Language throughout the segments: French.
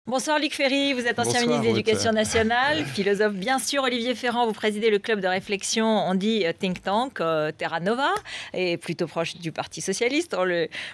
Bonsoir Luc Ferry, vous êtes ancien Bonsoir, ministre de l'Éducation Ruth. nationale, philosophe bien sûr. Olivier Ferrand, vous présidez le club de réflexion, on dit think tank, Terra Nova, et plutôt proche du Parti Socialiste,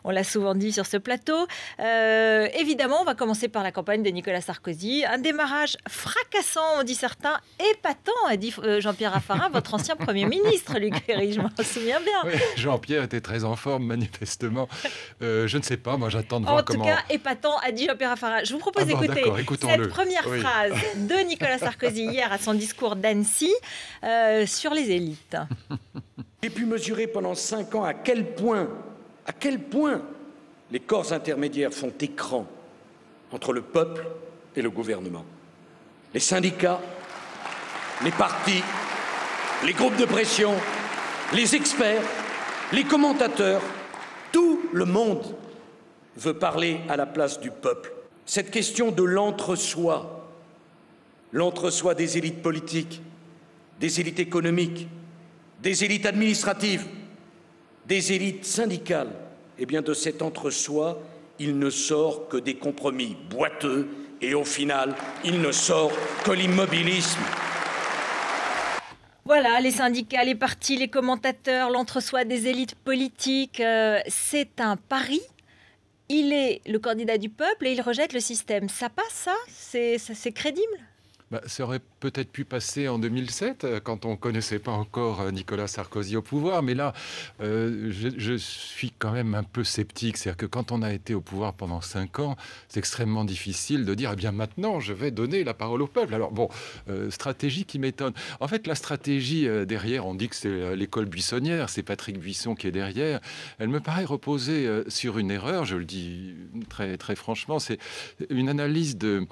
on l'a souvent dit sur ce plateau. Évidemment, on va commencer par la campagne de Nicolas Sarkozy. Un démarrage fracassant, on dit certains, épatant, a dit Jean-Pierre Raffarin, votre ancien Premier ministre, Luc Ferry, je m'en souviens bien. Oui, Jean-Pierre était très en forme, manifestement. Je ne sais pas, moi j'attends de voir comment... En tout cas, épatant, a dit Jean-Pierre Raffarin. Je vous propose d'écouter cette première phrase de Nicolas Sarkozy hier à son discours d'Annecy sur les élites. J'ai pu mesurer pendant 5 ans à quel point les corps intermédiaires font écran entre le peuple et le gouvernement. Les syndicats, les partis, les groupes de pression, les experts, les commentateurs, tout le monde veut parler à la place du peuple. Cette question de l'entre-soi des élites politiques, des élites économiques, des élites administratives, des élites syndicales, eh bien de cet entre-soi, il ne sort que des compromis boiteux et au final, il ne sort que l'immobilisme. Voilà, les syndicats, les partis, les commentateurs, l'entre-soi des élites politiques, c'est un pari. Il est le candidat du peuple et il rejette le système. Ça passe, ça? C'est crédible? Ça aurait peut-être pu passer en 2007, quand on ne connaissait pas encore Nicolas Sarkozy au pouvoir. Mais là, je suis quand même un peu sceptique. C'est-à-dire que quand on a été au pouvoir pendant 5 ans, c'est extrêmement difficile de dire « Eh bien, maintenant, je vais donner la parole au peuple ». Alors, bon, stratégie qui m'étonne. En fait, la stratégie derrière, on dit que c'est l'école buissonnière, c'est Patrick Buisson qui est derrière. Elle me paraît reposer sur une erreur, je le dis très, très franchement. C'est une analyse de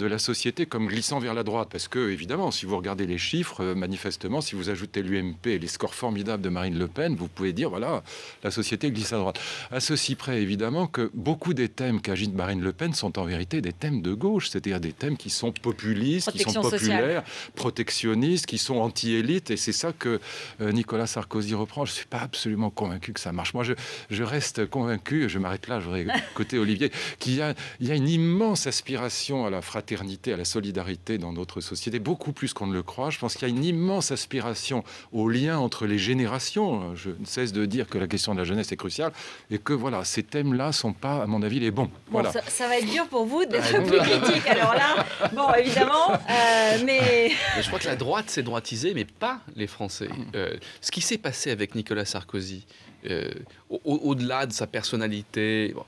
la société comme glissant vers la droite. Parce que, évidemment, si vous regardez les chiffres, manifestement, si vous ajoutez l'UMP et les scores formidables de Marine Le Pen, vous pouvez dire, voilà, la société glisse à droite. À ceci près, évidemment, que beaucoup des thèmes qu'agite Marine Le Pen sont en vérité des thèmes de gauche, c'est-à-dire des thèmes qui sont populistes, qui sont populaires, protectionnistes, qui sont anti-élites. Et c'est ça que Nicolas Sarkozy reprend. Je ne suis pas absolument convaincu que ça marche. Moi, je reste convaincu, je m'arrête là, je voudrais écouter Olivier, qu'il y a une immense aspiration à la fraternité, à la solidarité dans notre société, beaucoup plus qu'on ne le croit. Je pense qu'il y a une immense aspiration au lien entre les générations. Je ne cesse de dire que la question de la jeunesse est cruciale et que voilà, ces thèmes-là ne sont pas, à mon avis, les bons. Voilà. Ça va être dur pour vous d'être plus critique. Alors là, bon, évidemment, mais je crois que la droite s'est droitisée, mais pas les Français. Ce qui s'est passé avec Nicolas Sarkozy, au-delà de sa personnalité, bon,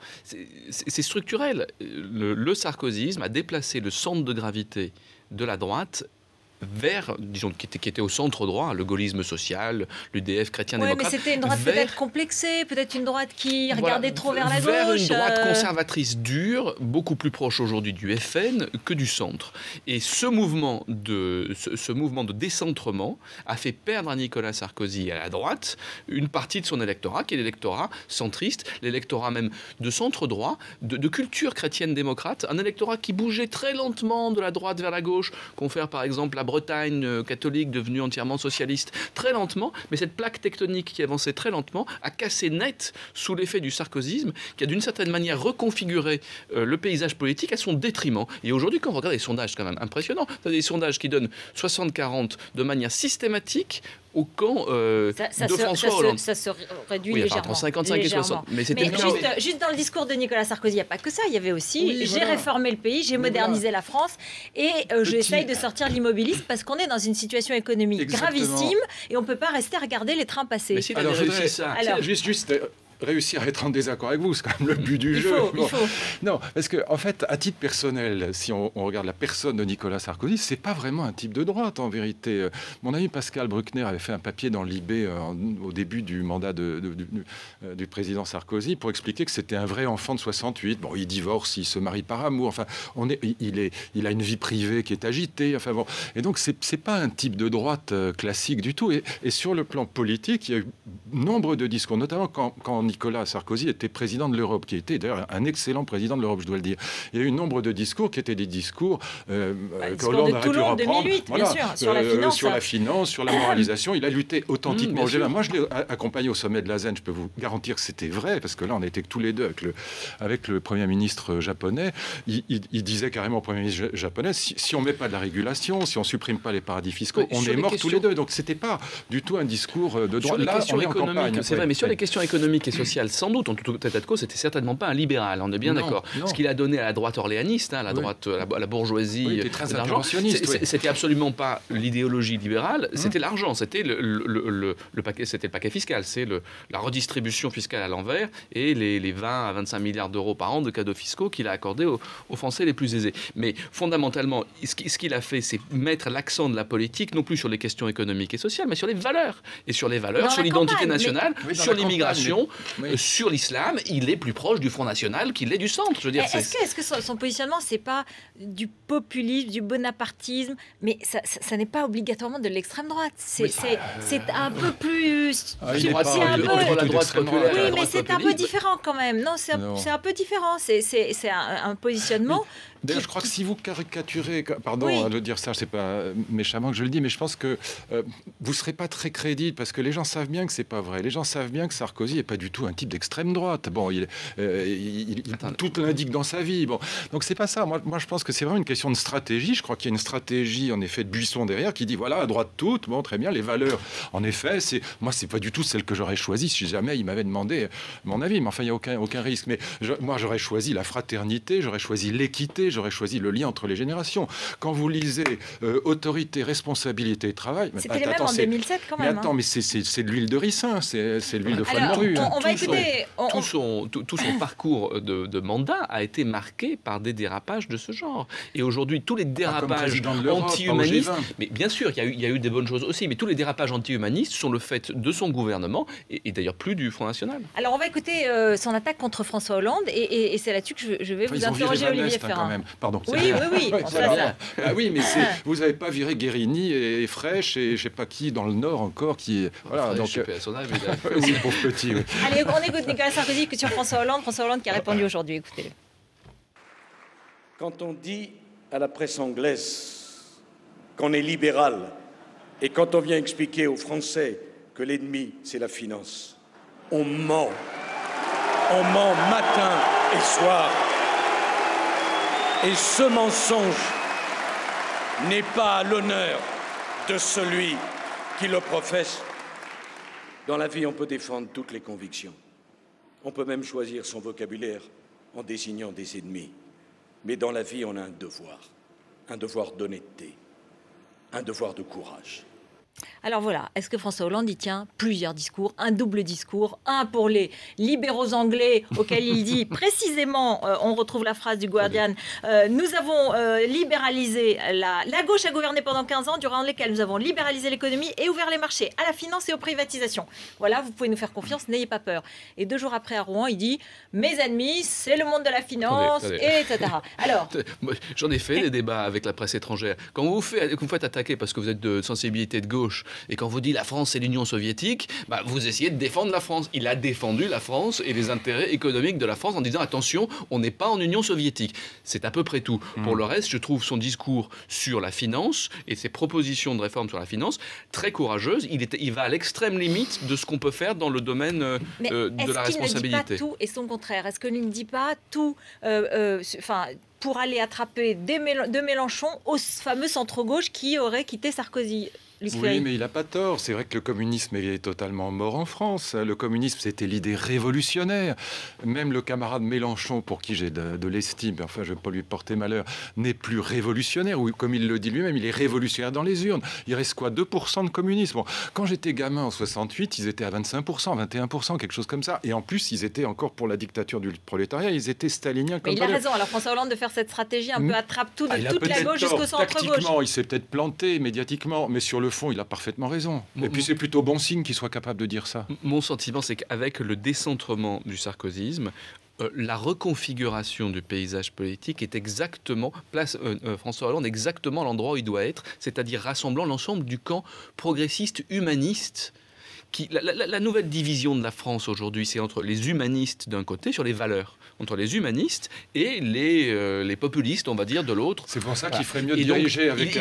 c'est structurel. Le sarkozysme a déplacé le centre de gravité de la droite vers, disons, qui était au centre droit, le gaullisme social, l'UDF chrétien-démocrate. Mais c'était une droite peut-être complexée, peut-être une droite qui regardait trop vers la gauche. Vers une droite conservatrice dure, beaucoup plus proche aujourd'hui du FN que du centre. Et ce mouvement de décentrement a fait perdre à Nicolas Sarkozy et à la droite une partie de son électorat, qui est l'électorat centriste, l'électorat même de centre droit, de culture chrétienne-démocrate, un électorat qui bougeait très lentement de la droite vers la gauche, confère par exemple la Bretagne catholique devenue entièrement socialiste très lentement, mais cette plaque tectonique qui avançait très lentement a cassé net sous l'effet du sarkozysme, qui a d'une certaine manière reconfiguré le paysage politique à son détriment. Et aujourd'hui, quand on regarde les sondages, c'est quand même impressionnant. Vous avez des sondages qui donnent 60-40 de manière systématique au camp de François Hollande. Ça se réduit légèrement. Entre 55 et 60. Mais juste dans le discours de Nicolas Sarkozy, il n'y a pas que ça. Il y avait aussi j'ai réformé le pays, j'ai modernisé la France et j'essaye de sortir de l'immobilisme parce qu'on est dans une situation économique gravissime et on ne peut pas rester à regarder les trains passer. Mais si juste réussir à être en désaccord avec vous, c'est quand même le but du jeu. Il faut. Non, parce que en fait, à titre personnel, si on regarde la personne de Nicolas Sarkozy, c'est pas vraiment un type de droite en vérité. Mon ami Pascal Bruckner avait fait un papier dans l'IB au début du mandat du président Sarkozy pour expliquer que c'était un vrai enfant de 68. Bon, il divorce, il se marie par amour. Enfin, il a une vie privée qui est agitée. Enfin bon, et donc c'est pas un type de droite classique du tout. Et sur le plan politique, il y a eu nombre de discours, notamment quand Nicolas Sarkozy était président de l'Europe, qui était d'ailleurs un excellent président de l'Europe, je dois le dire. Il y a eu nombre de discours qui étaient des discours Hollande aurait pu reprendre. 2008, voilà, bien sûr, sur la finance, sur la moralisation. Il a lutté authentiquement. Moi, je l'ai accompagné au sommet de la ZEN. Je peux vous garantir que c'était vrai, parce que là, on était tous les deux avec le Premier ministre japonais. Il disait carrément au Premier ministre japonais, si on ne met pas de la régulation, si on ne supprime pas les paradis fiscaux, on est morts tous les deux. Donc, ce n'était pas du tout un discours de droite. Là, on est en campagne. C'est vrai, mais sur les questions économiques et sociales, sans doute, en tout état de cause, c'était certainement pas un libéral. On est bien d'accord. Ce qu'il a donné à la droite orléaniste, à la droite, à la bourgeoisie, très interventionniste. C'était absolument pas l'idéologie libérale, c'était l'argent, c'était le paquet fiscal, c'est la redistribution fiscale à l'envers et les 20 à 25 milliards d'euros par an de cadeaux fiscaux qu'il a accordés aux Français les plus aisés. Mais fondamentalement, ce qu'il a fait, c'est mettre l'accent de la politique, non plus sur les questions économiques et sociales, mais sur les valeurs. Et sur les valeurs, sur l'identité nationale, sur l'immigration, sur l'islam, il est plus proche du Front National qu'il est du centre. Je veux dire, est-ce que son positionnement, c'est pas du populisme, du bonapartisme, mais ça n'est pas obligatoirement de l'extrême droite. C'est un peu plus... c'est la droite populaire. Oui, mais c'est un peu différent quand même. Non, c'est un peu différent. C'est un positionnement... D'ailleurs, je crois que si vous caricaturez, pardon de dire ça, c'est pas méchamment que je le dis, mais je pense que vous ne serez pas très crédible, parce que les gens savent bien que c'est pas vrai. Les gens savent bien que Sarkozy n'est pas du tout un type d'extrême droite. Bon, tout l'indique dans sa vie. Bon, donc c'est pas ça. Moi, je pense que c'est vraiment une question de stratégie. Je crois qu'il y a une stratégie, en effet, de Buisson derrière, qui dit voilà, à droite toute, bon, très bien, les valeurs. En effet, c'est pas du tout celle que j'aurais choisie si jamais il m'avait demandé mon avis. Mais enfin, il n'y a aucun risque. Mais moi, j'aurais choisi la fraternité, j'aurais choisi l'équité, j'aurais choisi le lien entre les générations. Quand vous lisez autorité, responsabilité et travail... C'était les mêmes en 2007 quand même. Mais attends, mais c'est de l'huile de ricin, c'est de l'huile de foie de morue. On va écouter... Tout son parcours de mandat a été marqué par des dérapages de ce genre. Et aujourd'hui, tous les dérapages anti-humanistes... Mais bien sûr, il y a eu des bonnes choses aussi, mais tous les dérapages anti-humanistes sont le fait de son gouvernement et d'ailleurs plus du Front National. Alors, on va écouter son attaque contre François Hollande et c'est là-dessus que je vais vous interroger, Olivier Ferrand. Quand même. Pardon. Oui. Oui, mais vous n'avez pas viré Guérini et Fraîche et je ne sais pas qui dans le Nord encore qui... Voilà, donc... à son âge, oui, pauvre petit. Oui. Allez, on écoute Nicolas Sarkozy sur François Hollande qui a répondu aujourd'hui. Écoutez-le. Quand on dit à la presse anglaise qu'on est libéral et quand on vient expliquer aux Français que l'ennemi, c'est la finance, on ment. On ment matin et soir. Et ce mensonge n'est pas à l'honneur de celui qui le professe. Dans la vie, on peut défendre toutes les convictions. On peut même choisir son vocabulaire en désignant des ennemis. Mais dans la vie, on a un devoir d'honnêteté, un devoir de courage. Alors voilà, est-ce que François Hollande y tient plusieurs discours, un double discours, un pour les libéraux anglais auquel il dit précisément, on retrouve la phrase du Guardian, nous avons libéralisé, la gauche a gouverné pendant 15 ans, durant lesquels nous avons libéralisé l'économie et ouvert les marchés à la finance et aux privatisations. Voilà, vous pouvez nous faire confiance, n'ayez pas peur. Et 2 jours après à Rouen, il dit, mes ennemis, c'est le monde de la finance, etc. Alors, j'en ai fait des débats avec la presse étrangère. Quand vous faites attaquer parce que vous êtes de sensibilité de gauche, et quand vous dites la France c'est l'Union soviétique, vous essayez de défendre la France. Il a défendu la France et les intérêts économiques de la France en disant attention, on n'est pas en Union soviétique. C'est à peu près tout. Pour le reste, je trouve son discours sur la finance et ses propositions de réforme sur la finance très courageuses. Il va à l'extrême limite de ce qu'on peut faire dans le domaine de la responsabilité. Est-ce qu'il ne dit pas tout et son contraire? Est-ce qu'il ne dit pas tout pour aller attraper de Mélenchon au fameux centre-gauche qui aurait quitté Sarkozy? Oui, mais il n'a pas tort. C'est vrai que le communisme est totalement mort en France. Le communisme, c'était l'idée révolutionnaire. Même le camarade Mélenchon, pour qui j'ai de l'estime, enfin, je ne vais pas lui porter malheur, n'est plus révolutionnaire. Ou comme il le dit lui-même, il est révolutionnaire dans les urnes. Il reste quoi, 2% de communisme. Bon, quand j'étais gamin en 68, ils étaient à 25%, 21%, quelque chose comme ça. Et en plus, ils étaient encore pour la dictature du prolétariat. Ils étaient staliniens comme il a raison. Alors François Hollande de faire cette stratégie un peu attrape-tout de toute la gauche jusqu'au centre-gauche. Tactiquement, il s'est peut-être planté médiatiquement, mais sur le fond, il a parfaitement raison. Et puis c'est plutôt bon signe qu'il soit capable de dire ça. Mon sentiment, c'est qu'avec le décentrement du sarkozysme, la reconfiguration du paysage politique est exactement, place François Hollande exactement à l'endroit où il doit être, c'est-à-dire rassemblant l'ensemble du camp progressiste humaniste La nouvelle division de la France aujourd'hui, c'est entre les humanistes d'un côté, sur les valeurs, entre les humanistes et les populistes, on va dire, de l'autre. C'est pour ça qu'il ferait mieux de Et donc, diriger avec...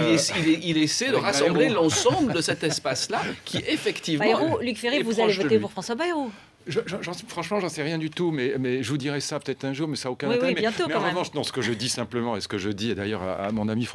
il essaie de rassembler l'ensemble de cet espace-là qui, effectivement... Bayrou, Luc Ferry, vous allez voter pour François Bayrou. Franchement, j'en sais rien du tout, mais je vous dirai ça peut-être un jour, mais ça n'a aucun Oui, intérêt. bientôt, mais quand en même. revanche, non, ce que je dis simplement, et ce que je dis d'ailleurs à mon ami François,